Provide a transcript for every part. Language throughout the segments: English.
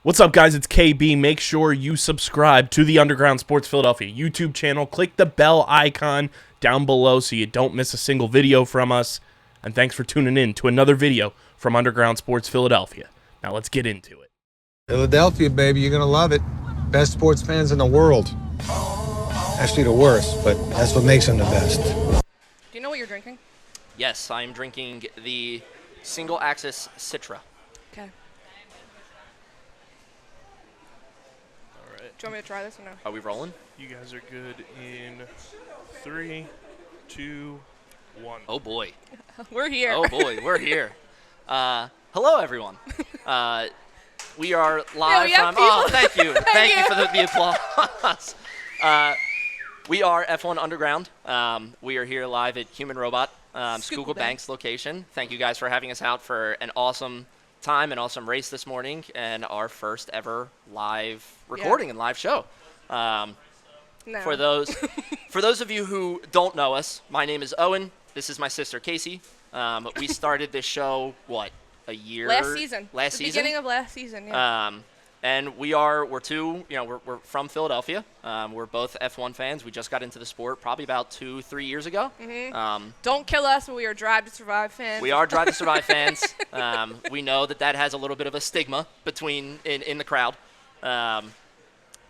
What's up, guys? It's KB. Make sure you subscribe to the Underground Sports Philadelphia YouTube channel. Click the bell icon down below so you don't miss a single video from us. And thanks for tuning in to another video from Underground Sports Philadelphia. Now let's get into it. Philadelphia, baby, you're gonna love it. Best sports fans in the world. Actually, the worst, but that's what makes them the best. Do you know what you're drinking? Yes, I am drinking the single-axis Citra. Okay. Do you want me to try this or no? Are we rolling? You guys are good in 3, 2, 1. Oh, boy. We're here. Oh, boy, we're here. Hello, everyone. We are live from... Oh, thank you. Thank you for the applause. We are F1 Underground. We are here live at Human Robot Schuylkill Banks location. Thank you guys for having us out for an awesome time, an awesome race this morning, and our first ever live recording and live show. No. For those of you who don't know us, my name is Owen. This is my sister Casey. We started this show a year last season. Last the season. Beginning of last season. Yeah. And we're from Philadelphia. We're both F1 fans. We just got into the sport probably about 2-3 years ago. Mm-hmm. Don't kill us, but we are Drive to Survive fans. We are Drive to Survive fans. We know that has a little bit of a stigma in the crowd.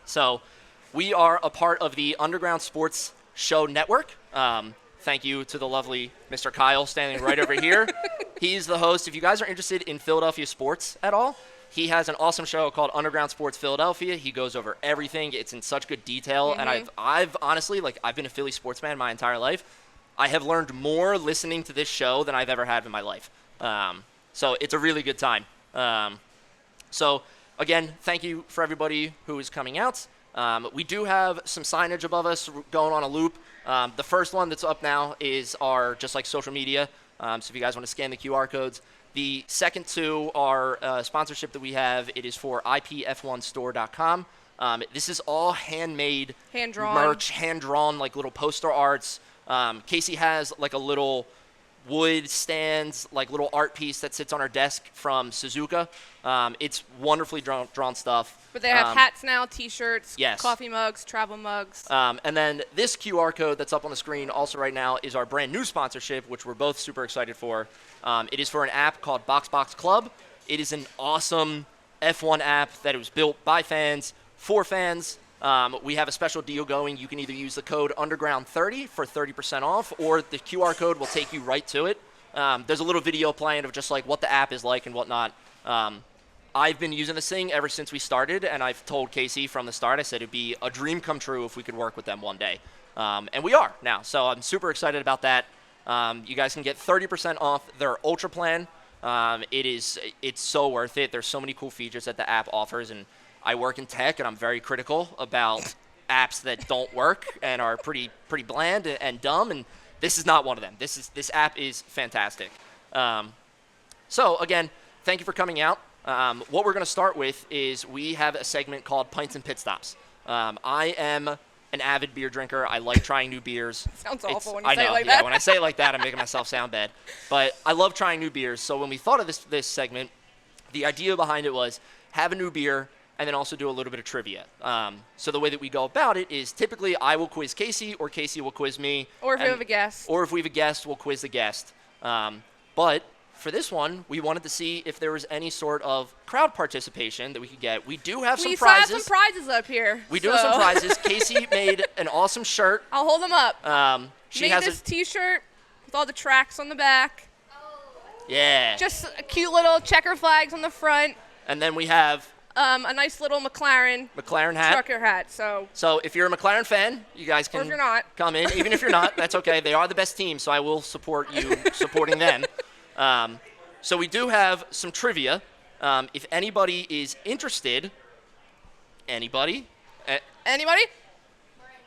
So we are a part of the Underground Sports Show Network. Thank you to the lovely Mr. Kyle standing right over here. He's the host. If you guys are interested in Philadelphia sports at all, he has an awesome show called Underground Sports Philadelphia. He goes over everything. It's in such good detail. Mm-hmm. And I've honestly, I've been a Philly sports fan my entire life. I have learned more listening to this show than I've ever had in my life. So it's a really good time. So again, thank you for everybody who is coming out. We do have some signage above us going on a loop. The first one that's up now is our just like social media. So if you guys want to scan the QR codes. The second two are sponsorship that we have. It is for ipf1store.com. This is all handmade hand-drawn merch, hand-drawn, like little poster arts. Casey has like a little wood stands, like little art piece that sits on her desk from Suzuka. It's wonderfully drawn stuff. But they have hats now, T-shirts, yes. coffee mugs, travel mugs. And then this QR code that's up on the screen also right now is our brand new sponsorship, which we're both super excited for. It is for an app called Box Club. It is an awesome F1 app that was built by fans, for fans. We have a special deal going. You can either use the code Underground30 for 30% off, or the QR code will take you right to it. There's a little video playing of just like what the app is like and whatnot. I've been using this thing ever since we started, and I've told Casey from the start, I said it'd be a dream come true if we could work with them one day. And we are now, so I'm super excited about that. You guys can get 30% off their Ultra plan. It's so worth it. There's so many cool features that the app offers, and I work in tech, and I'm very critical about apps that don't work and are pretty bland and dumb, and this is not one of them. This app is fantastic. So again, thank you for coming out. What we're going to start with is we have a segment called Pints and Pit Stops. I am an avid beer drinker. I like trying new beers. Sounds awful when you say it like that. Yeah, when I say it like that, I'm making myself sound bad. But I love trying new beers. So when we thought of this segment, the idea behind it was have a new beer and then also do a little bit of trivia. So the way that we go about it is typically I will quiz Casey or Casey will quiz me. Or if we have a guest. Or if we have a guest, we'll quiz the guest. But for this one, we wanted to see if there was any sort of crowd participation that we could get. We do have some prizes. We have some prizes up here. We do have some prizes. Casey made an awesome shirt. I'll hold them up. She made this T-shirt with all the tracks on the back. Yeah. Just cute little checker flags on the front. And then we have a nice little McLaren hat. Trucker hat. So if you're a McLaren fan, you guys can or if you're not. Come in. Even if you're not, that's okay. They are the best team, so I will support you supporting them. So we do have some trivia. If anybody is interested, anybody?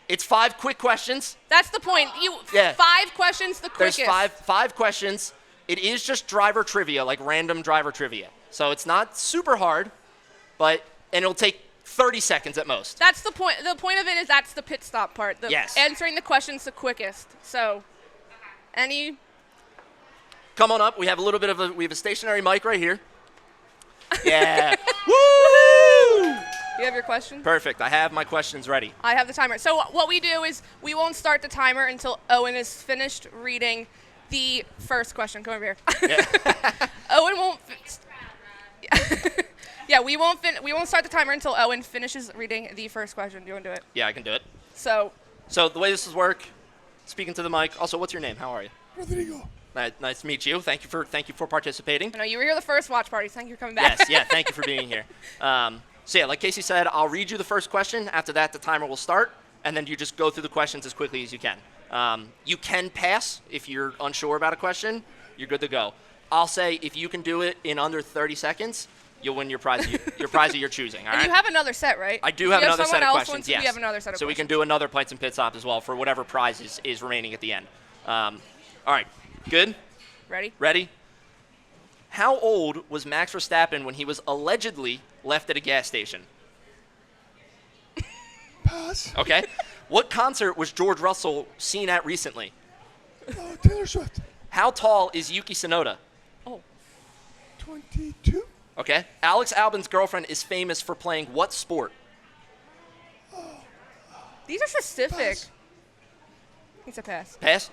It's 5 quick questions. That's the point. 5 questions, the quickest. There's five questions. It is just driver trivia, like random driver trivia. So it's not super hard, and it'll take 30 seconds at most. That's the point. The point of it is that's the pit stop part. Yes. Answering the questions the quickest. So, Come on up. We have a stationary mic right here. Yeah. Woo! have your question? Perfect. I have my questions ready. I have the timer. So what we do is we won't start the timer until Owen is finished reading the first question. Come over here. Yeah. Owen won't. Yeah, we won't start the timer until Owen finishes reading the first question. Do you want to do it? Yeah, I can do it. So the way this will work, speaking to the mic. Also, what's your name? How are you? Rodrigo. Nice to meet you. Thank you for participating. I know you were here the first watch party. Thank you for coming back. Yes, yeah. Thank you for being here. So yeah, like Casey said, I'll read you the first question. After that, the timer will start, and then you just go through the questions as quickly as you can. You can pass if you're unsure about a question. You're good to go. I'll say if you can do it in under 30 seconds, you'll win your prize. Your prize that you're choosing. All right. And you have another set, right? I do have another set of questions. Wants, yes. We have another set of so questions. we can do another Pints and Pit Stops as well for whatever prize is remaining at the end. All right. Good. Ready? Ready? How old was Max Verstappen when he was allegedly left at a gas station? Pass. Okay. What concert was George Russell seen at recently? Taylor Swift. How tall is Yuki Tsunoda? Oh. 22. Okay. Alex Albon's girlfriend is famous for playing what sport? These are specific. Pass. It's a pass. Pass.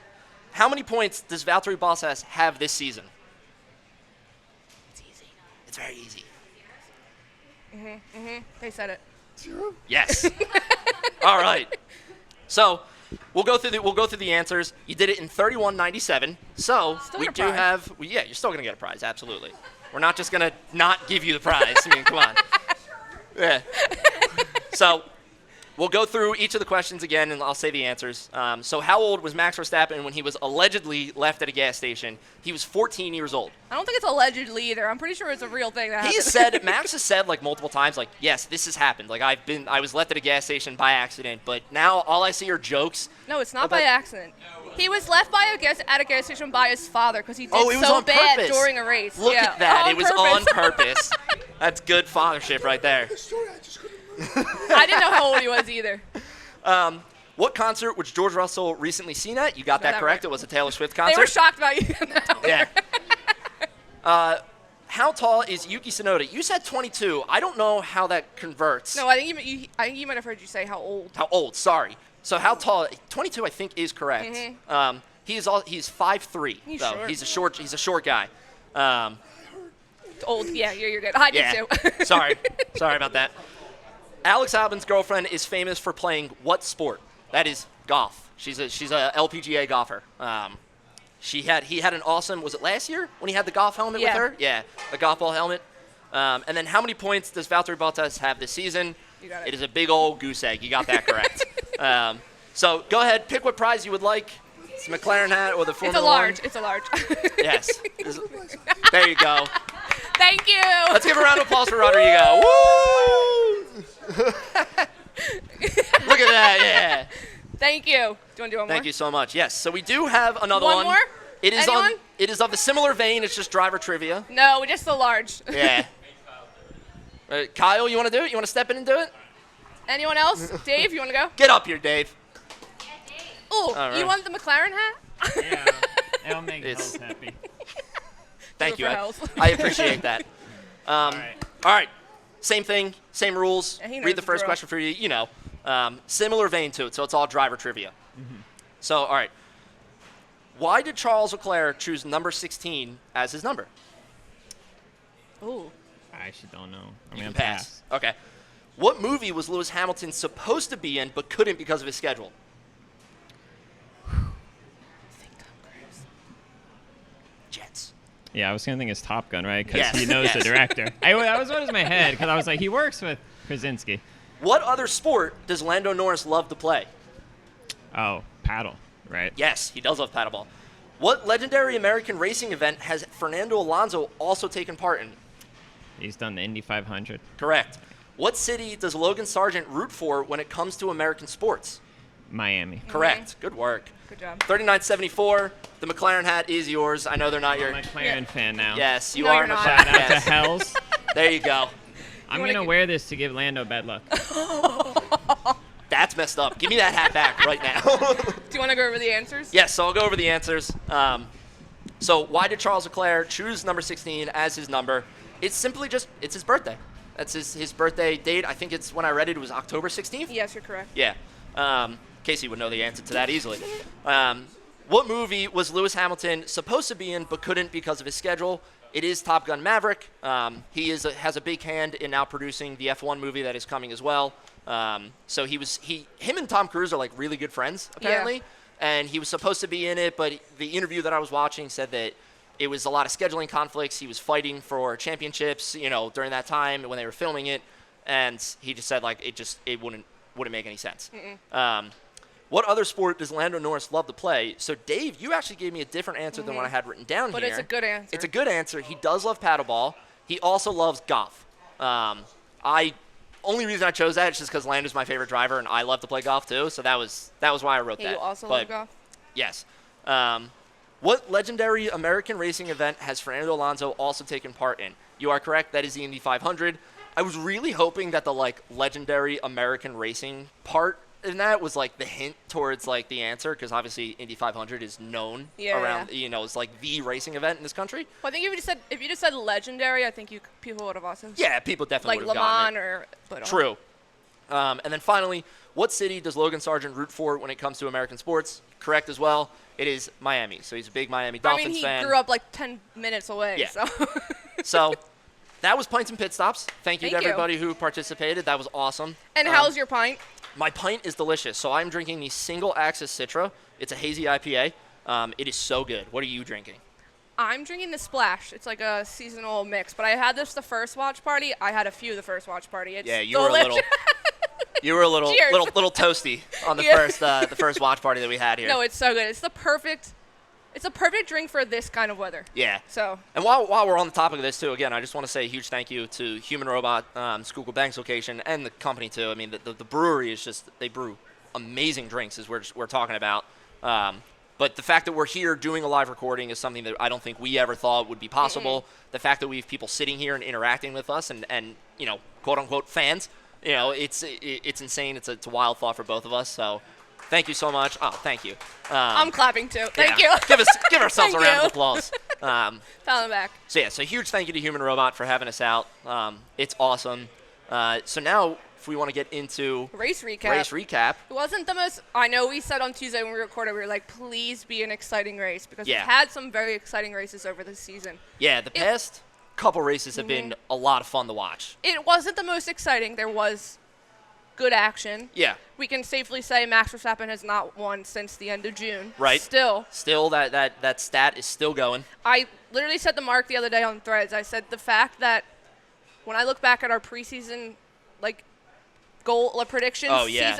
How many points does Valtteri Bottas have this season? It's easy. It's very easy. They said it. 0. Yes. All right. So we'll go through the answers. You did it in 31:97. So Still we get a do prize. have. Yeah, you're still gonna get a prize. Absolutely. We're not just gonna not give you the prize. I mean, come on. Yeah. So we'll go through each of the questions again, and I'll say the answers. So how old was Max Verstappen when he was allegedly left at a gas station? He was 14 years old. I don't think it's allegedly either. I'm pretty sure it's a real thing that happened. Max has said like multiple times, like, yes, this has happened. Like I was left at a gas station by accident, but now all I see are jokes. No, it's not about- by accident. He was left at a gas station by his father because he did Oh, it was so on bad purpose. during a race. Look Yeah. at that. On It was on purpose. That's good fathership right there. The story I just couldn't remember. I didn't know how old he was either. What concert was George Russell recently seen at? You got that that correct. right. It was a Taylor Swift They concert. were shocked about you. Yeah. How tall is Yuki Tsunoda? You said 22. I don't know how that converts. No, I think you might have heard you say how old. How old? Sorry. So how tall? 22, I think, is correct. He's 5'3". He's He's short. a short guy. Old. Yeah, you're good. I did too. Sorry about that. Alex Albon's girlfriend is famous for playing what sport? That is golf. She's a LPGA golfer. He had an awesome. Was it last year when he had the golf helmet with Yeah. her? Yeah, the golf ball helmet. And then how many points does Valtteri Bottas have this season? You got it. It is a big old goose egg. You got that correct. So go ahead, pick what prize you would like. It's a McLaren hat or the It's Formula a large. One. It's a large. Yes. There you go. Thank you. Let's give a round of applause for Rodrigo. Woo! Look at that, yeah. Thank you. Do you want to do one more? Thank you so much. Yes, so we do have another one. One more? It is Anyone? it is of a similar vein. It's just driver trivia. No, just the large. Yeah. Kyle, you want to do it? You want to step in and do it? Anyone else? Dave, you want to go? Get up here, Dave. Ooh, right. you want the McLaren hat? Yeah, it'll make It's- Hells happy. Thank it you. for Hells. I appreciate that. All right. All right. Same thing, same rules. Yeah, he knows Read the the first drill. question for you. You know, similar vein to it. So it's all driver trivia. So, all right. Why did Charles Leclerc choose number 16 as his number? Ooh. I actually don't know. I'm You gonna can pass. Okay. What movie was Lewis Hamilton supposed to be in but couldn't because of his schedule? Jets. Yeah, I was gonna think it's Top Gun, right? Because Yes, he knows the yes. director. That was what was in my head because I was like, he works with Krasinski. What other sport does Lando Norris love to play? Oh, paddle, right? Yes, he does love paddleball. What legendary American racing event has Fernando Alonso also taken part in? He's done the Indy 500. Correct. What city does Logan Sargent root for when it comes to American sports? Miami. Correct. Good work. Good job. 39.74. The McLaren hat is yours. I know they're not your. I'm a McLaren fan now. Yes, you No, are. you're not. McLaren. Shout out to Yes. Hells. There you go. I'm wanna gonna get- wear this to give Lando bad luck. That's messed up. Give me that hat back right now. Do you want to go over the answers? Yes, so I'll go over the answers. So why did Charles Leclerc choose number 16 as his number? It's simply just, it's his birthday. That's his birthday date. I think it's, when I read it, it was October 16th? Yes, you're correct. Yeah. Casey would know the answer to that easily. What movie was Lewis Hamilton supposed to be in but couldn't because of his schedule? It is Top Gun Maverick. He has a big hand in now producing the F1 movie that is coming as well. So him and Tom Cruise are like really good friends apparently, and he was supposed to be in it, but the interview that I was watching said that it was a lot of scheduling conflicts. He was fighting for championships, during that time when they were filming it, and he just said like it wouldn't make any sense. What other sport does Lando Norris love to play? So, Dave, you actually gave me a different answer than what I had written down But here. it's a good answer. It's a good answer. He does love paddleball. He also loves golf. Only reason I chose that is just because Lando's my favorite driver, and I love to play golf too. So that was why I wrote that. You also But love golf? yes. What legendary American racing event has Fernando Alonso also taken part in? You are correct. That is the Indy 500. I was really hoping that the legendary American racing part in that was the hint towards the answer, because obviously Indy 500 is known around it's like the racing event in this country. Well, I think if you just said legendary, I think people would have also People definitely would have Le gotten Mans it. True. And then finally, what city does Logan Sargent root for when it comes to American sports? Correct as well. It is Miami. So he's a big Miami Dolphins fan. He grew up 10 minutes away. Yeah. So. So that was Pints and Pit Stops. Thank you to Thank you. everybody who participated. That was awesome. And how's your pint? My pint is delicious. So I'm drinking the Single Axis Citra. It's a hazy IPA. It is so good. What are you drinking? I'm drinking the Splash. It's like a seasonal mix. But I had this the first watch party. I had a few the first watch party. It's You were a little. You were a little Cheers. little toasty on the first watch party that we had here. No, it's so good. It's a perfect drink for this kind of weather. Yeah. So. And while we're on the topic of this too, again, I just want to say a huge thank you to Human Robot Schuylkill Banks location and the company too. I mean, the brewery is just, they brew amazing drinks, as we're talking about. But the fact that we're here doing a live recording is something that I don't think we ever thought would be possible. Mm-hmm. The fact that we have people sitting here and interacting with us and quote unquote fans, it's insane. It's a wild thought for both of us. So thank you so much. Oh, thank you. I'm clapping too. Thank you. Give ourselves a round of applause. Pat on the back. So huge thank you to Human Robot for having us out. It's awesome. So now, if we want to get into race recap. It wasn't the most. I know we said on Tuesday when we recorded, we were like, please be an exciting race, because we've had some very exciting races over this season. Yeah, the past couple races have been a lot of fun to watch. It wasn't the most exciting. There was good action. Yeah. We can safely say Max Verstappen has not won since the end of June. Right. Still that stat is still going. I literally said to Mark the other day on Threads, I said the fact that when I look back at our preseason goal predictions,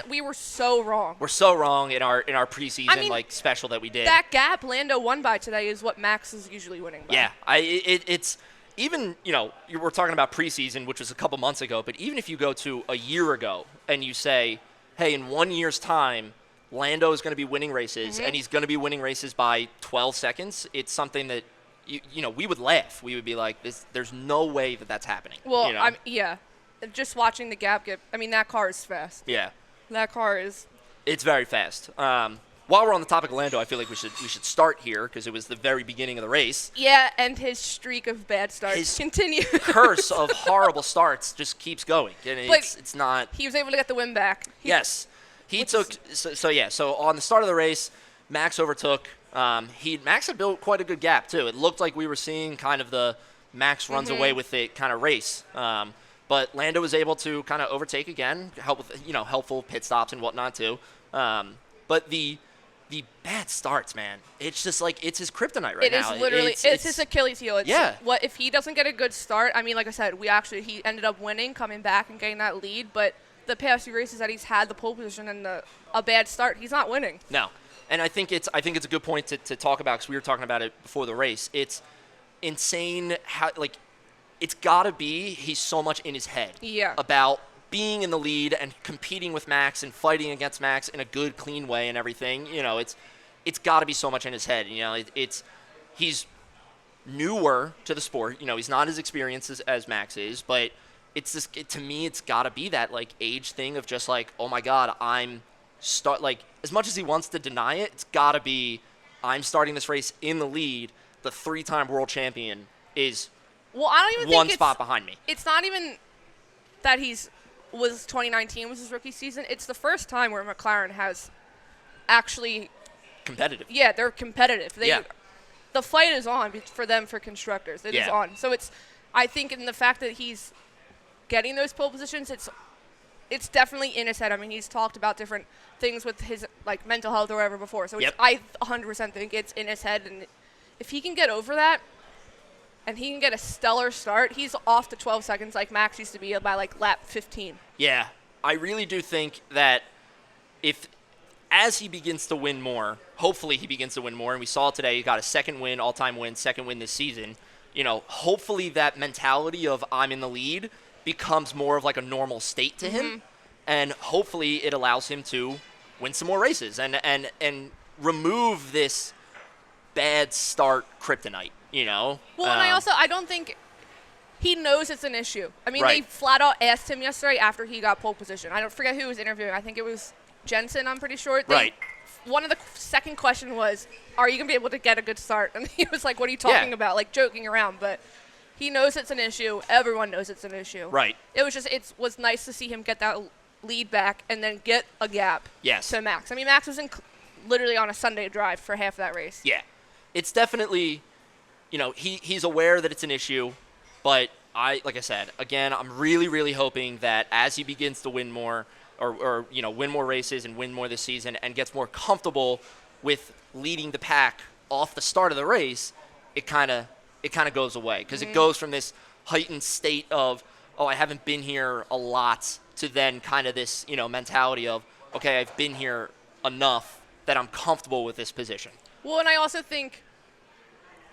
we were so wrong. We're so wrong in our preseason special that we did. That gap Lando won by today is what Max is usually winning by. Yeah. It's even, we're talking about preseason, which was a couple months ago, but even if you go to a year ago and you say, hey, in 1 year's time, Lando is going to be winning races, and he's going to be winning races by 12 seconds, it's something that, we would laugh. We would be like, there's no way that that's happening. Well, just watching the gap that car is fast. Yeah. That car is. It's very fast. While we're on the topic of Lando, I feel like we should start here because it was the very beginning of the race. Yeah, and his streak of bad starts continues. Curse of horrible starts just keeps going, and it's not. He was able to get the win back. Yes, he took. So on the start of the race, Max overtook. Max had built quite a good gap too. It looked like we were seeing kind of the Max runs away with it kind of race. But Lando was able to kind of overtake again, help with helpful pit stops and whatnot too. But the bad starts, man. It's just it's his kryptonite right now. It is literally it's his Achilles heel. What if he doesn't get a good start? I mean, like I said, he ended up winning, coming back and getting that lead. But the past few races that he's had the pole position and a bad start, he's not winning. No, and I think it's a good point to talk about because we were talking about it before the race. It's insane how it's gotta be he's so much in his head about being in the lead and competing with Max and fighting against Max in a good, clean way and everything. It's got to be so much in his head. He's newer to the sport. He's not as experienced as Max is, but to me, it's got to be that age thing of just oh my God, as much as he wants to deny it, it's got to be I'm starting this race in the lead. The 3-time world champion is I don't even one think spot behind me. It's not even that was 2019 was his rookie season. It's the first time where McLaren has actually competitive. Yeah, they're competitive. Yeah. The fight is on for them for constructors. It is on. So I think in the fact that he's getting those pole positions, it's definitely in his head. I mean, he's talked about different things with his like mental health or whatever before. So I 100% think it's in his head, and if he can get over that and he can get a stellar start, he's off to 12 seconds like Max used to be by like lap 15. Yeah, I really do think that as he begins to win more, hopefully he begins to win more, and we saw today he got a second win, all-time win, second win this season. Hopefully that mentality of I'm in the lead becomes more of like a normal state to him, and hopefully it allows him to win some more races and remove this bad start kryptonite, Well, and I don't think he knows it's an issue. I mean, Right. they flat out asked him yesterday after he got pole position. I don't forget who was interviewing. I think it was Jensen, I'm pretty sure. Right. One of the second question was, are you going to be able to get a good start? And he was like, what are you talking about? Like joking around, but he knows it's an issue. Everyone knows it's an issue. Right. It was nice to see him get that lead back and then get a gap to Max. I mean, Max was literally on a Sunday drive for half that race. Yeah. It's definitely, he's aware that it's an issue, but like I said, again, I'm really, really hoping that as he begins to win more or win more races and win more this season and gets more comfortable with leading the pack off the start of the race, it kind of goes away because it goes from this heightened state of, oh, I haven't been here a lot to then kind of this, mentality of, okay, I've been here enough that I'm comfortable with this position. Well, and I also think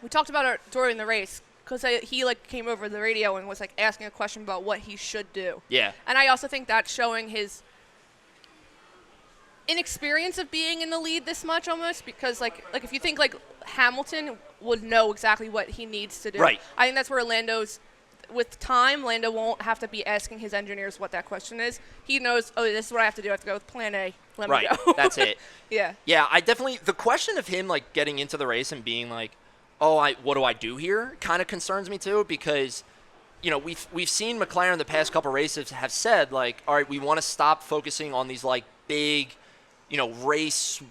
we talked about it during the race because he came over the radio and was asking a question about what he should do. Yeah. And I also think that's showing his inexperience of being in the lead this much almost because if you think Hamilton would know exactly what he needs to do. Right. I think that's where with time, Lando won't have to be asking his engineers what that question is. He knows, oh, this is what I have to do. I have to go with plan A. Let me go. That's it. Yeah. Yeah, the question of him getting into the race and being like, oh, what do I do here? Kind of concerns me too because, we've seen McLaren the past couple races have said all right, we want to stop focusing on these big, race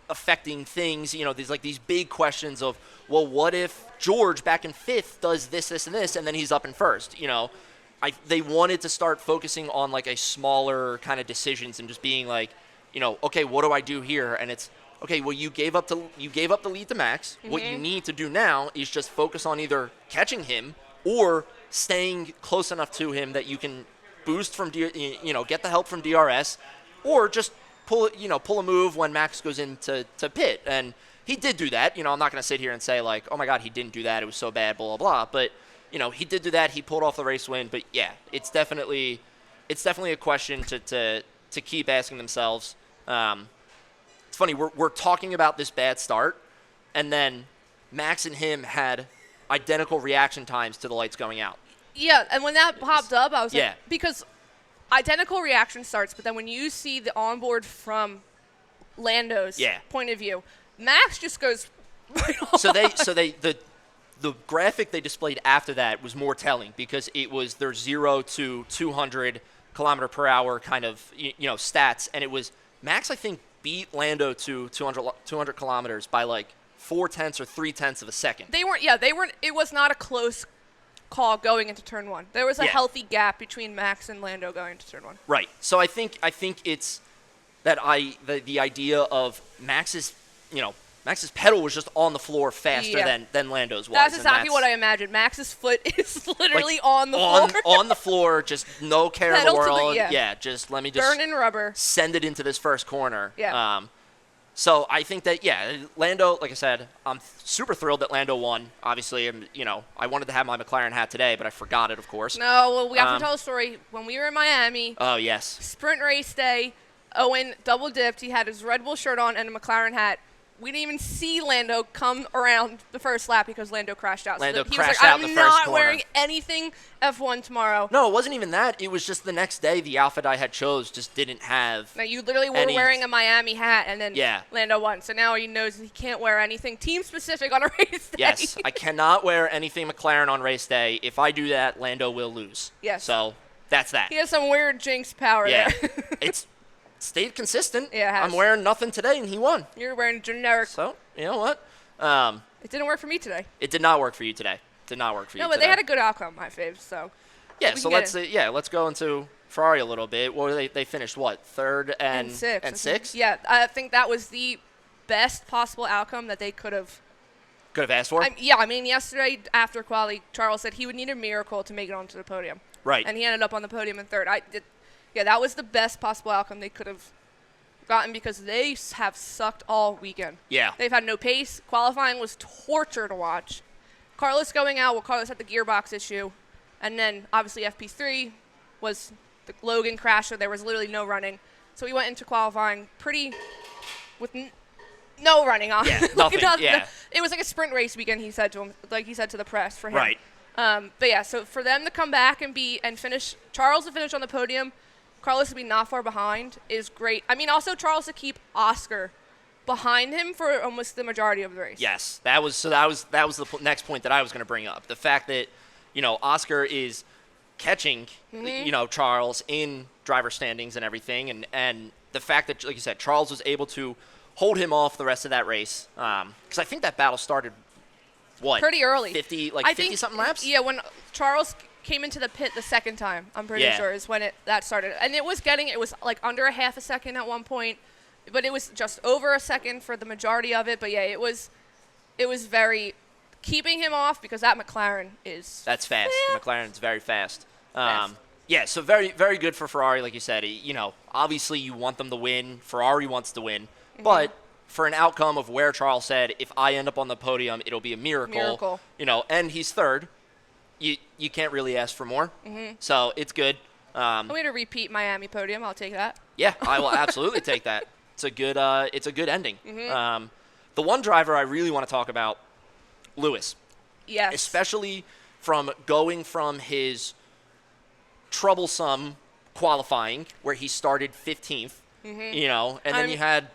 affecting things. These big questions of, well, what if George back in fifth does this, and this, and then he's up in first? They wanted to start focusing on a smaller kind of decisions and just being okay, what do I do here? And it's okay. Well, you gave up the lead to Max. Mm-hmm. What you need to do now is just focus on either catching him or staying close enough to him that you can boost from get the help from DRS, or just pull a move when Max goes into pit. And he did do that. I'm not going to sit here and say oh my God, he didn't do that. It was so bad, blah, blah, blah. But, he did do that. He pulled off the race win. But yeah, it's definitely a question to keep asking themselves. It's funny. We're talking about this bad start, and then Max and him had identical reaction times to the lights going out. Yeah, and when that popped up, I was because identical reaction starts, but then when you see the onboard from Lando's point of view, Max just goes right on. So the graphic they displayed after that was more telling because it was their 0 to 200 kilometer per hour kind of stats, and it was Max I think beat Lando to 200 kilometers by 0.4 or 0.3 of a second. They weren't. It was not a close call going into turn one. There was a healthy gap between Max and Lando going into turn one. Right. So I think it's that the idea of Max's pedal was just on the floor faster than Lando's was. That's exactly what I imagined. Max's foot is literally on the floor. On the floor, just no care in the world. Just let me just burning rubber. Send it into this first corner. Yeah. So I think that, Lando, like I said, I'm super thrilled that Lando won. Obviously, I wanted to have my McLaren hat today, but I forgot it, of course. No, well, we have to tell a story. When we were in Miami. Oh, yes. Sprint race day, Owen double dipped. He had his Red Bull shirt on and a McLaren hat. We didn't even see Lando come around the first lap because Lando crashed out. Lando he crashed was out in the first corner. I'm not wearing anything F1 tomorrow. No, it wasn't even that. It was just the next day the outfit I had chose just didn't have. No, you literally were wearing a Miami hat, and then Lando won. So now he knows he can't wear anything team-specific on a race day. Yes, I cannot wear anything McLaren on race day. If I do that, Lando will lose. Yes. So That's that. He has some weird jinx power Yeah. there. It's stayed consistent. Yeah, it has. I'm wearing nothing today, and he won. You're wearing generic. So, you know what? It didn't work for me today. It did not work for you today. Did not work for you No, but today. they had a good outcome, my faves. So. Yeah, we so can get let's go into Ferrari a little bit. What were they finished what? Third and sixth. And sixth? Yeah, I think that was the best possible outcome that they could have. Could have asked for? I mean, yesterday after quali, Charles said he would need a miracle to make it onto the podium. Right. And he ended up on the podium in third. That was the best possible outcome they could have gotten because they have sucked all weekend. Yeah. They've had no pace. Qualifying was torture to watch. Carlos going out, well, Carlos had the gearbox issue. And then, obviously, FP3 was the Logan crasher. There was literally no running. So we went into qualifying with no running on. Yeah, nothing, yeah. It was like a sprint race weekend, he said to him, like he said to the press for him. Right. But yeah, so for them to come back and finish, Charles to finish on the podium, Carlos to be not far behind is great. I mean, also Charles to keep Oscar behind him for almost the majority of the race. Yes, that was the next point that I was going to bring up. The fact that, Oscar is catching, Charles in driver standings and everything, and the fact that, like you said, Charles was able to hold him off the rest of that race. Because I think that battle started, pretty early. 50-something laps? Yeah, when Charles came into the pit the second time, I'm pretty sure, is when that started. And it was like under a half a second at one point, but it was just over a second for the majority of it. But yeah, it was very keeping him off because that McLaren is. That's fast. Yeah. McLaren's very fast. Fast. Yeah, so very, very good for Ferrari, like you said. Obviously you want them to win. Ferrari wants to win. Mm-hmm. But for an outcome of where Charles said, if I end up on the podium, it'll be a miracle. And he's third. You can't really ask for more. Mm-hmm. So it's good. I'm going to repeat Miami podium. I'll take that. Yeah, I will absolutely take that. It's a good ending. Mm-hmm. The one driver I really want to talk about, Lewis. Yes. Especially going from his troublesome qualifying where he started 15th, and then you had.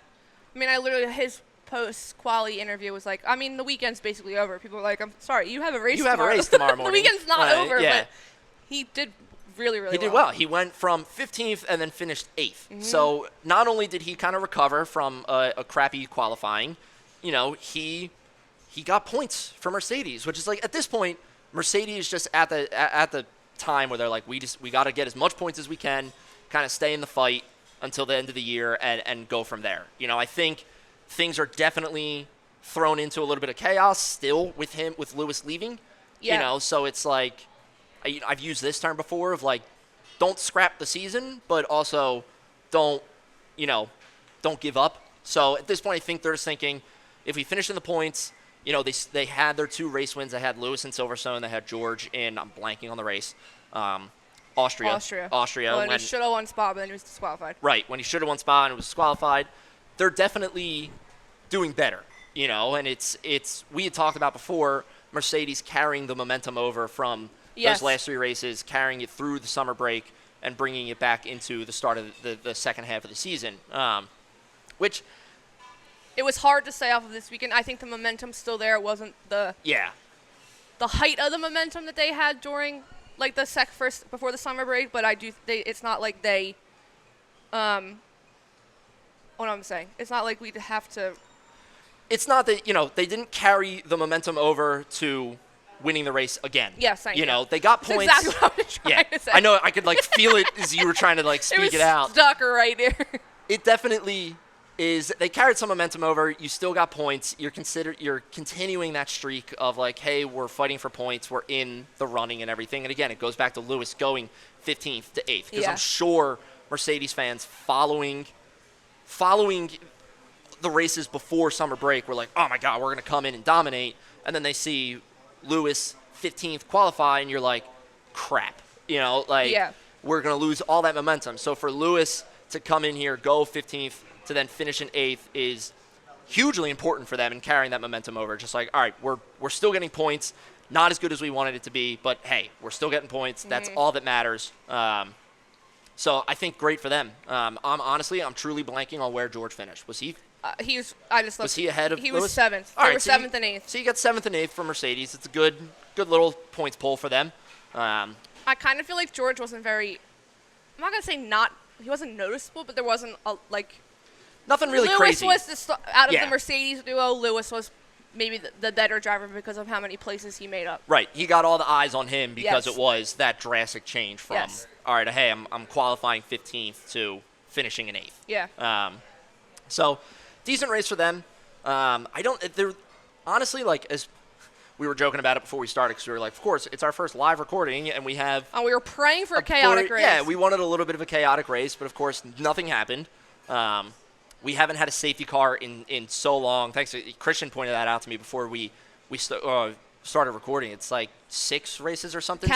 I mean, his post-quali interview was like, I mean, the weekend's basically over. People were like, I'm sorry, you have a race tomorrow. You have a race tomorrow morning. The weekend's not over, yeah. but he did really, really well. He did well. He went from 15th and then finished 8th. Mm-hmm. So not only did he kind of recover from a crappy qualifying, he got points for Mercedes, which is like, at this point, Mercedes just at the time where they're like, we got to get as much points as we can, kind of stay in the fight until the end of the year and go from there. I think things are definitely thrown into a little bit of chaos still with Lewis leaving. Yeah. So it's like, I've used this term before of like, don't scrap the season, but also don't give up. So at this point, I think they're just thinking, if we finish in the points, they had their 2 race wins. They had Lewis in Silverstone. They had George in, I'm blanking on the race, Austria. When he should have won Spa, but then he was disqualified. Right, when he should have won Spa and was disqualified. They're definitely doing better, and it's we had talked about before, Mercedes carrying the momentum over from those last 3 races, carrying it through the summer break and bringing it back into the start of the second half of the season, which... It was hard to say off of this weekend. I think the momentum's still there. It wasn't the height of the momentum that they had during like the first before the summer break, but it's not like they what I'm saying. It's not like we'd have to. It's not that they didn't carry the momentum over to winning the race again. Yes, thank you. They got points. That's exactly what I was trying to say. I know. I could feel it as you were trying to speak it out. Stuck right there. It definitely is. They carried some momentum over. You still got points. You're continuing that streak of like, hey, we're fighting for points. We're in the running and everything. And again, it goes back to Lewis going 15th to 8th because I'm sure Mercedes fans following the races before summer break were like, oh my God, we're going to come in and dominate. And then they see Lewis 15th qualify and you're like, crap, we're going to lose all that momentum. So for Lewis to come in here, go 15th to then finish in 8th is hugely important for them in carrying that momentum over. Just like, all right, we're still getting points, not as good as we wanted it to be, but hey, we're still getting points. Mm-hmm. That's all that matters. So I think great for them. I'm truly blanking on where George finished. Was he? Was he ahead of He Lewis? was 7th. All They right, were 7th and 8th. So you got 7th and 8th for Mercedes. It's a good little points poll for them. I kind of feel like George wasn't very. I'm not gonna say he wasn't noticeable, but there wasn't nothing really Lewis crazy. was out of Yeah. the Mercedes duo. Lewis was maybe the better driver because of how many places he made up. Right. He got all the eyes on him because Yes. it was that drastic change from, Yes. all right, hey, I'm qualifying 15th to finishing in 8th. Yeah. So, decent race for them. They're honestly, like, as we were joking about it before we started, because we were like, of course, it's our first live recording, and we have. And we were praying for a chaotic race. Yeah, we wanted a little bit of a chaotic race, but of course, nothing happened. We haven't had a safety car in so long. Thanks. Christian pointed that out to me before we started recording. It's like 6 races or something.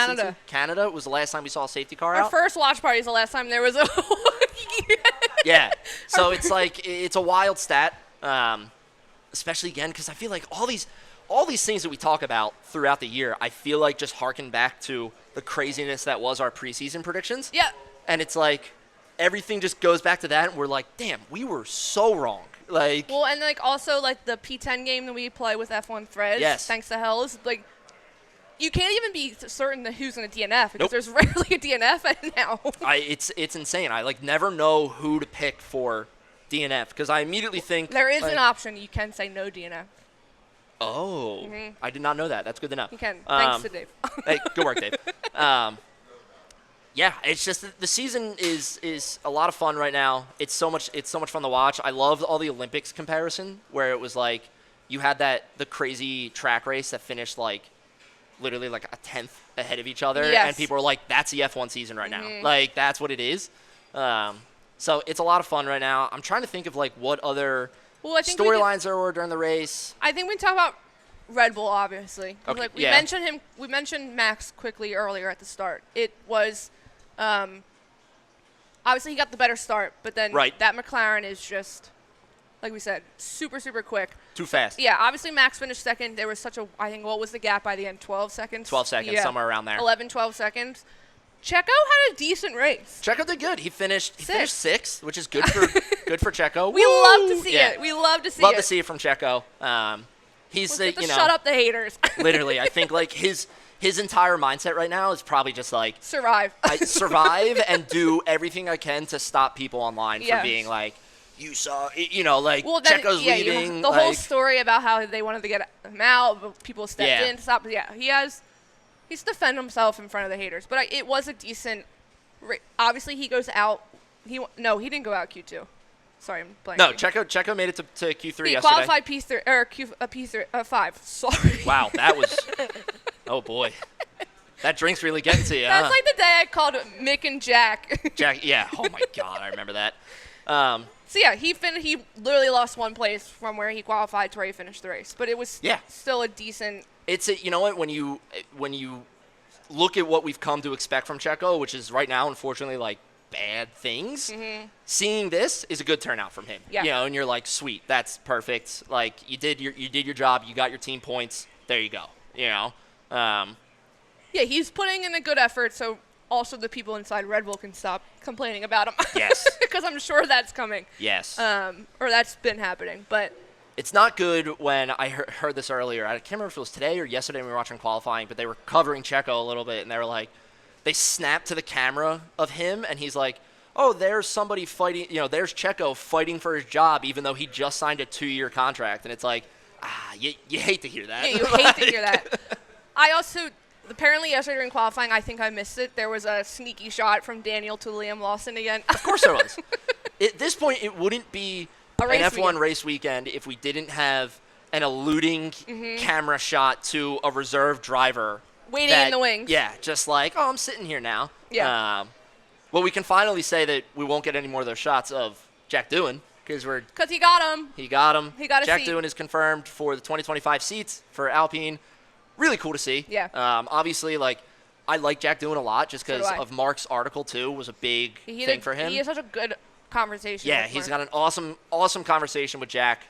Canada was the last time we saw a safety car Our out. first watch party is the last time there was a. Yeah. So it's like it's a wild stat, especially again because I feel like all these things that we talk about throughout the year, I feel like just harken back to the craziness that was our preseason predictions. Yeah. And it's like everything just goes back to that, and we're like, damn, we were so wrong. Like. Well, and like also like the P10 game that we play with F1 Threads. Yes. Thanks to Hells, like. You can't even be certain that who's going to DNF because Nope. there's rarely a DNF now. It's insane. I like never know who to pick for DNF because I immediately think There is like, an option. You can say no DNF. Oh, I did not know that. That's good to know. You can. Thanks to Dave. Hey, good work, Dave. Yeah, it's just the season is a lot of fun right now. It's so much fun to watch. I love all the Olympics comparison where it was like you had the crazy track race that finished like literally like a 10th ahead of each other, Yes. and people are like, "That's the F1 season right now." Like that's what it is. So it's a lot of fun right now. I'm trying to think of like what other I think storylines there were during the race. I think we can talk about Red Bull, obviously. 'Cause, Okay, like we yeah. mentioned him. We mentioned Max quickly earlier at the start. It was, obviously he got the better start, but then Right. that McLaren is just, like we said, super quick. Too fast. Yeah, obviously Max finished second. There was I think, what was the gap by the end? 12 seconds? 12 seconds, Yeah. somewhere around there. 11, 12 seconds. Checo had a decent race. Checo did good. He finished Sixth. sixth, which is good for good for Checo. We Woo! love to see Yeah. it. We love to see Love it. to see it from Checo. He's Let's the, get shut up the haters. literally. I think like his entire mindset right now is probably just like Survive. I survive and do everything I can to stop people online Yes. from being like, you saw, like Well, then, Checo's yeah, leaving. the whole like- story about how they wanted to get him out, but people stepped Yeah. in to stop. Yeah, he's defended himself in front of the haters. But it was a decent. Obviously, he goes out. He didn't go out Q2. Sorry, I'm blanking. No, Checo made it to Q3 he yesterday. qualified P3 or P5. Sorry. Wow, that was. Oh boy, that drink's really getting to you. That's huh? like the day I called Mick and Jack. Jack. Yeah. Oh my God, I remember that. So yeah, he literally lost one place from where he qualified to where he finished the race, but it was still a decent. You know what, when you look at what we've come to expect from Checo, which is right now unfortunately like bad things, seeing this is a good turnout from him. Yeah. And you're like, sweet, that's perfect. Like you did your job, you got your team points. There you go. Yeah, he's putting in a good effort, so also the people inside Red Bull can stop complaining about him. Yes. Because I'm sure that's coming. Yes. Or that's been happening, but. It's not good when I heard this earlier. I can't remember if it was today or yesterday when we were watching qualifying, but they were covering Checo a little bit, and they were like, they snapped to the camera of him, and he's like, oh, there's somebody fighting, there's Checo fighting for his job, even though he just signed a 2-year contract. And it's like, you hate to hear that. Yeah, you hate to hear that. I also, apparently yesterday during qualifying, I think I missed it. There was a sneaky shot from Daniel to Liam Lawson again. Of course there was. At this point, it wouldn't be an F1 weekend. race weekend if we didn't have an eluding camera shot to a reserve driver. Waiting in the wings. Yeah, just like, oh, I'm sitting here now. Yeah. Well, we can finally say that we won't get any more of those shots of Jack Doohan because he got him. He got him. He got a Jack seat. Doohan is confirmed for the 2025 seats for Alpine. Really cool to see. Yeah. Obviously, I like Jack Doohan a lot just because So do I. of Mark's article too was a big thing for him. He has such a good conversation. Yeah, with he's Mark. got an awesome conversation with Jack.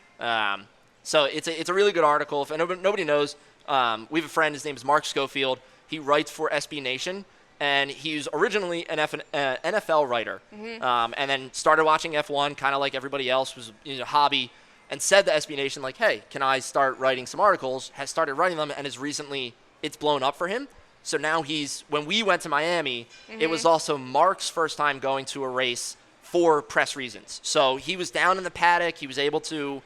So it's a really good article. If nobody knows, we have a friend. His name is Mark Schofield. He writes for SB Nation, and he's originally an NFL writer, and then started watching F1 kind of like everybody else, was a hobby, and said to SB Nation, like, hey, can I start writing some articles? Has started writing them, and it's blown up for him. So now when we went to Miami, it was also Mark's first time going to a race for press reasons. So he was down in the paddock. He was able to,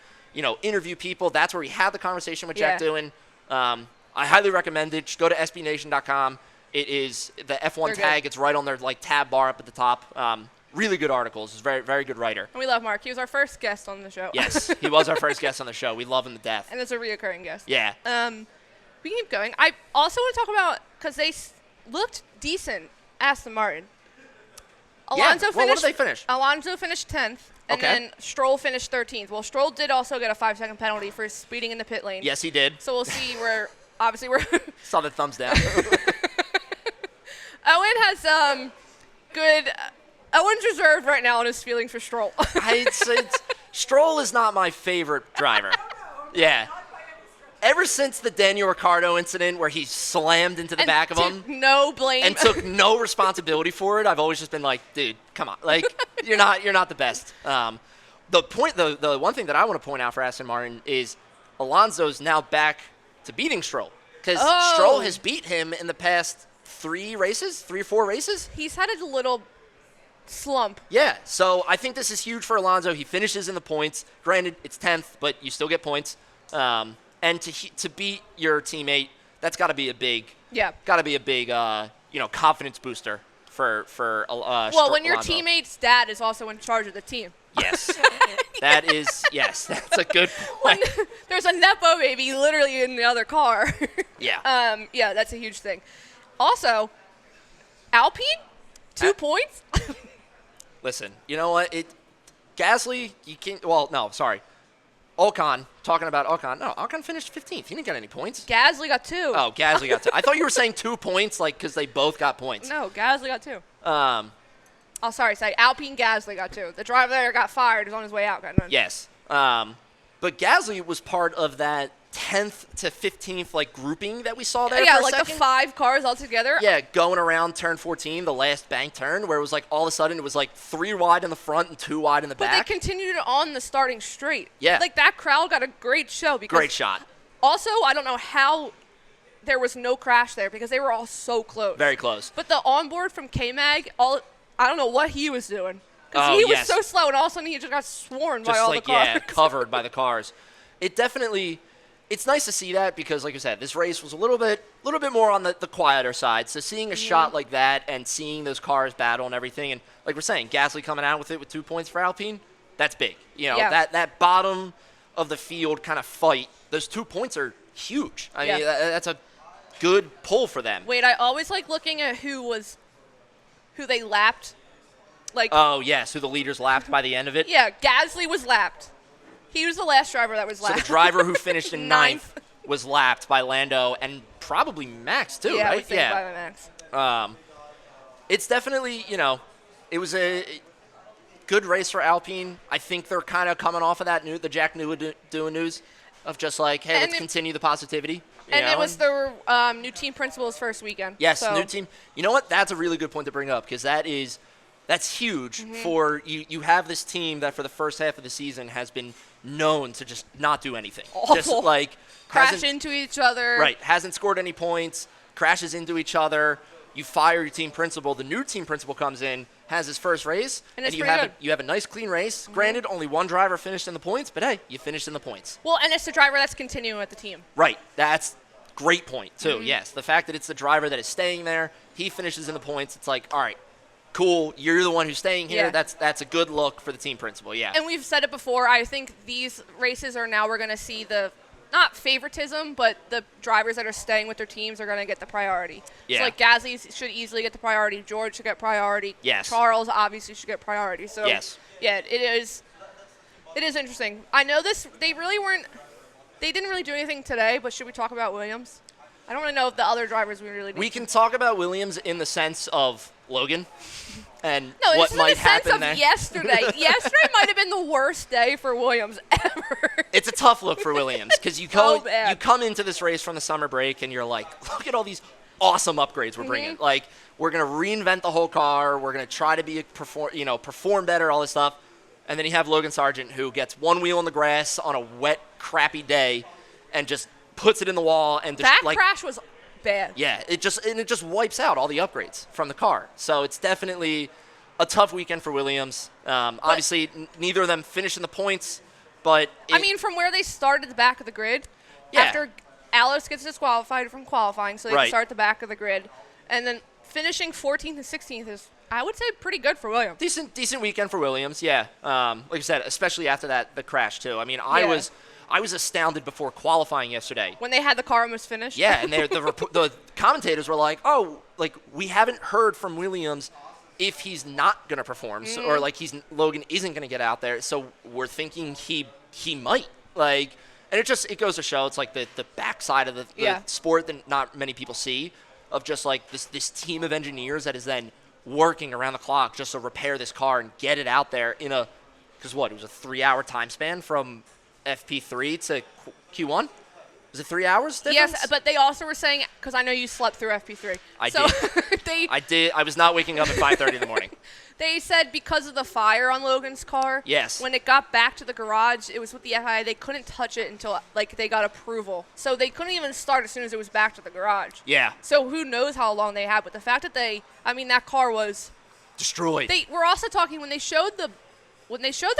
interview people. That's where he had the conversation with Jack Doohan. I highly recommend it. Just go to sbnation.com. It is the F1 tag. It's right on their tab bar up at the top. Really good articles. He's a very, very good writer. And we love Mark. He was our first guest on the show. Yes, he was our first guest on the show. We love him to death. And it's a reoccurring guest. Yeah. We can keep going. I also want to talk about, because they looked decent, Aston Martin. Alonso what did they finish? Alonso finished 10th, and then Stroll finished 13th. Well, Stroll did also get a 5-second penalty for speeding in the pit lane. Yes, he did. So we'll see where, obviously, we're... Saw the thumbs down. Owen has good... Owen's reserved right now on his feelings for Stroll. Stroll is not my favorite driver. Yeah. Ever since the Daniel Ricciardo incident where he slammed into the back of him no blame and took no responsibility for it, I've always just been like, dude, come on. Like, you're not the best. The one thing that I want to point out for Aston Martin is Alonso's now back to beating Stroll. Because Stroll has beat him in the past 3 or 4 races. He's had a little slump. Yeah, so I think this is huge for Alonso. He finishes in the points. Granted, it's 10th, but you still get points. And to beat your teammate, that's got to be a big, confidence booster for well, when your Alonso. Teammate's dad is also in charge of the team. Yes, that's a good point. When there's a nepo baby literally in the other car. Yeah. That's a huge thing. Also, Alpine, 2 points. Listen, you know what? Gasly, you can't. Well, no, sorry. Ocon, talking about Ocon. No, Ocon finished 15th. He didn't get any points. Gasly got 2. Oh, Gasly got 2. I thought you were saying 2 points, because they both got points. No, Gasly got 2. Sorry. Alpine Gasly got 2. The driver there got fired. Is on his way out. Got none. Yes. But Gasly was part of that 10th to 15th grouping that we saw there. Yeah, for a second. the 5 cars all together. Yeah, going around turn 14, the last bank turn, where it was all of a sudden it was 3 wide in the front and 2 wide in the back. But they continued it on the starting straight. Yeah. That crowd got a great show. Great shot. Also, I don't know how there was no crash there because they were all so close. Very close. But the onboard from K-Mag, I don't know what he was doing. Because he was so slow, and all of a sudden he just got swarmed by all the cars. Yeah, covered by the cars. It's nice to see that because, like I said, this race was a little bit more on the quieter side. So seeing a shot like that and seeing those cars battle and everything, and like we're saying, Gasly coming out with it with 2 points for Alpine, that's big. That bottom of the field kind of fight, those 2 points are huge. I mean, that's a good pull for them. Wait, I always like looking at who they lapped. Oh, yes, who the leaders lapped by the end of it. Yeah, Gasly was lapped. He was the last driver that was lapped. So the driver who finished in 9th was lapped by Lando and probably Max too, right? I would think by Max. It's definitely, it was a good race for Alpine. I think they're kind of coming off of that the Jack Doohan news of just hey, let's continue the positivity. It was the new team principal's first weekend. Yes, new team. You know what? That's a really good point to bring up because that's huge for you. You have this team that for the first half of the season has been known to just not do anything. Awful. Just crash into each other. Right. Hasn't scored any points, crashes into each other. You fire your team principal. The new team principal comes in, has his first race, and you have a nice clean race. Granted, only one driver finished in the points, but hey, you finished in the points. Well, and it's the driver that's continuing with the team. Right. That's great point too. Yes, the fact that it's the driver that is staying there, he finishes in the points. It's all right. Cool, you're the one who's staying here. Yeah. That's a good look for the team principal, yeah. And we've said it before, I think these races are now we're going to see not favoritism, but the drivers that are staying with their teams are going to get the priority. Yeah. So Gasly should easily get the priority. George should get priority. Yes. Charles obviously should get priority. So yes. Yeah, it is interesting. I know they didn't really do anything today, but should we talk about Williams? I don't really know if the other drivers we really need. We can talk about Williams in the sense of Logan and no, what might happen there. Yesterday. Yesterday might have been the worst day for Williams ever. It's a tough look for Williams because you come into this race from the summer break and you're like, look at all these awesome upgrades we're bringing. We're going to reinvent the whole car. We're going to try to perform better, all this stuff. And then you have Logan Sargent who gets one wheel in the grass on a wet, crappy day and just puts it in the wall and that crash was bad. Yeah, it just wipes out all the upgrades from the car. So it's definitely a tough weekend for Williams. Obviously, neither of them finished in the points, but I mean, from where they started at the back of the grid, after Alice gets disqualified from qualifying, so they can start at the back of the grid, and then finishing 14th and 16th is, I would say, pretty good for Williams. Decent weekend for Williams, yeah. Like I said, especially after the crash too. I mean, I was astounded before qualifying yesterday when they had the car almost finished. Yeah, and the commentators were like, "Oh, like we haven't heard from Williams if he's not going to perform, or like Logan isn't going to get out there. So we're thinking he might like." And it goes to show it's like the backside of the sport that not many people see, of just like this team of engineers that is then working around the clock just to repair this car and get it out there because it was a 3-hour time span from FP3 to Q1. Was it 3 hours difference? Yes, but they also were saying, because I know you slept through FP3. I did. I was not waking up at 5:30 in the morning. They said because of the fire on Logan's car, yes, when it got back to the garage, it was with the FIA. They couldn't touch it until they got approval. So they couldn't even start as soon as it was back to the garage. Yeah. So who knows how long they had. But the fact that that car was destroyed. They were also talking when they showed the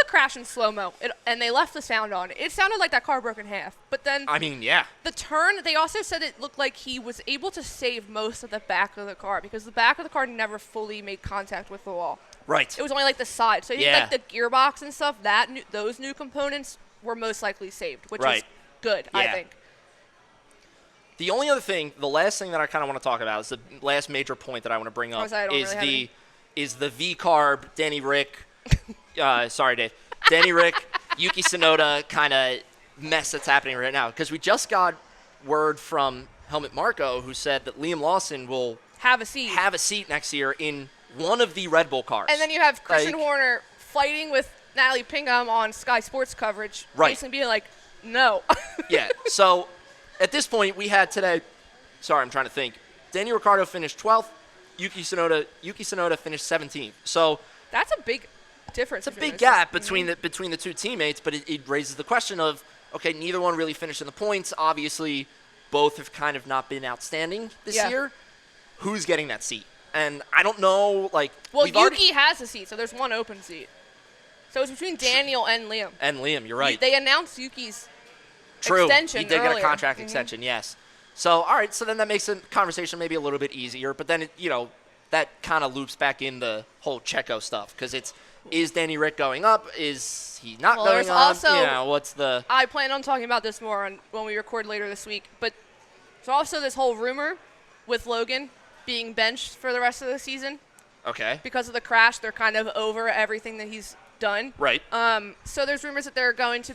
crash in slow-mo and they left the sound on, it sounded like that car broke in half. But then the turn, they also said it looked like he was able to save most of the back of the car because the back of the car never fully made contact with the wall. Right. It was only like the side. So I think like the gearbox and stuff, those new components were most likely saved, which is good, I think. The only other thing, the last thing that I kind of want to talk about is the last major point that I want to bring up is the V-carb Danny Rick. Sorry, Dave. Danny Rick, Yuki Tsunoda kind of mess that's happening right now. Because we just got word from Helmut Marko who said that Liam Lawson will have a seat next year in one of the Red Bull cars. And then you have Christian Horner fighting with Natalie Pinkham on Sky Sports coverage. Basically being like, no. Yeah. So at this point, we had today, sorry, I'm trying to think. Daniel Ricciardo finished 12th. Yuki Tsunoda finished 17th. So that's a big difference. It's a big gap between the two teammates, but it raises the question of, okay, neither one really finished in the points. Obviously, both have kind of not been outstanding this year. Who's getting that seat? And I don't know, Yuki has a seat, so there's one open seat. So it's between Daniel and Liam. And Liam, you're right. They announced Yuki's extension he did earlier. Get a contract extension, yes. So, all right, so then that makes the conversation maybe a little bit easier, but then, that kind of loops back in the whole Checo stuff, because is Danny Rick going up? Is he not going up? Also, what's the... I plan on talking about this more when we record later this week, but there's also this whole rumor with Logan being benched for the rest of the season. Okay. Because of the crash, they're kind of over everything that he's done. Right. So there's rumors that they're going to...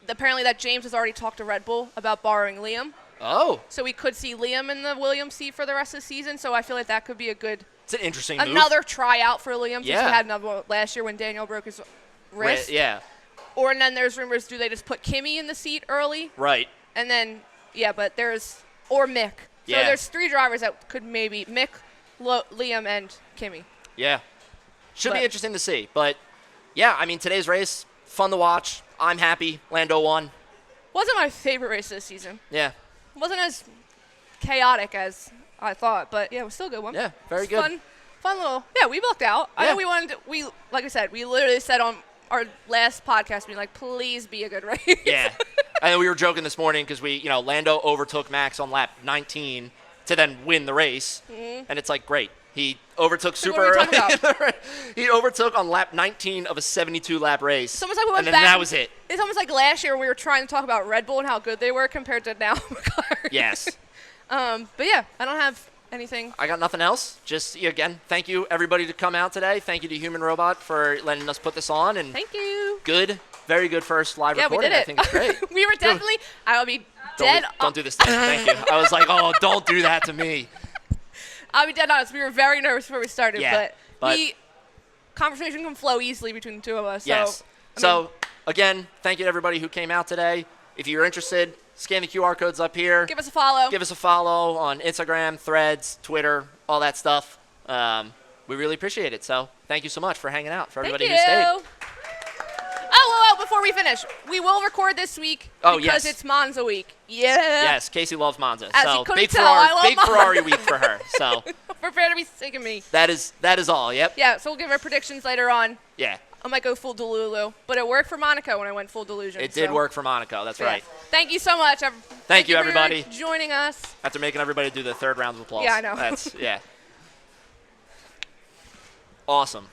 Apparently that James has already talked to Red Bull about borrowing Liam. Oh. So we could see Liam in the Williams seat for the rest of the season, so I feel like that could be it's an interesting another tryout for Liam, since we had another one last year when Daniel broke his wrist. Yeah. Or and then there's rumors, do they just put Kimi in the seat early? Right. And then, or Mick. So there's 3 drivers that could maybe, Mick, Liam, and Kimi. Yeah. Should be interesting to see. But, yeah, I mean, today's race, fun to watch. I'm happy. Lando won. Wasn't my favorite race this season. Yeah. Wasn't as chaotic as I thought, but yeah, it was still a good one. Yeah, very good. Fun little. Yeah, we looked out. Yeah. I know we wanted to, like I said, we literally said on our last podcast, being like, please be a good race. Yeah. And we were joking this morning because Lando overtook Max on lap 19 to then win the race. Mm-hmm. And it's like, great. He overtook super early. He overtook on lap 19 of a 72-lap race. It's almost like we went and back, then that was it. It's almost like last year when we were trying to talk about Red Bull and how good they were compared to now. Yes. But yeah, I don't have anything. I got nothing else. Just, again, thank you, everybody, to come out today. Thank you to Human Robot for letting us put this on. And thank you. Good, very good first live recording. We did it. I think it's great. We were definitely, I will be dead. Don't do this. Thank you. I was like, oh, don't do that to me. I'll be dead honest. We were very nervous before we started, but conversation can flow easily between the two of us. Yes. So, again, thank you to everybody who came out today. If you're interested, scan the QR codes up here. Give us a follow. Give us a follow on Instagram, Threads, Twitter, all that stuff. We really appreciate it. So, thank you so much for hanging out. For everybody who stayed. Oh, before we finish, we will record this week Oh, because yes. it's Monza week. Yeah. Yes, Casey loves Monza. As So you couldn't big tell, I Ferrari, love big Monza. Ferrari week for her. So Prepare to be sick of me. that is all. Yep. Yeah, so we'll give our predictions later on. Yeah. I might go full Delulu, but it worked for Monaco when I went full delusion. It did so. work for Monaco. That's Yeah. right. Thank you so much. Thank you, for everybody. joining us. After making everybody do the third round of applause. Yeah, I know. That's yeah. Awesome.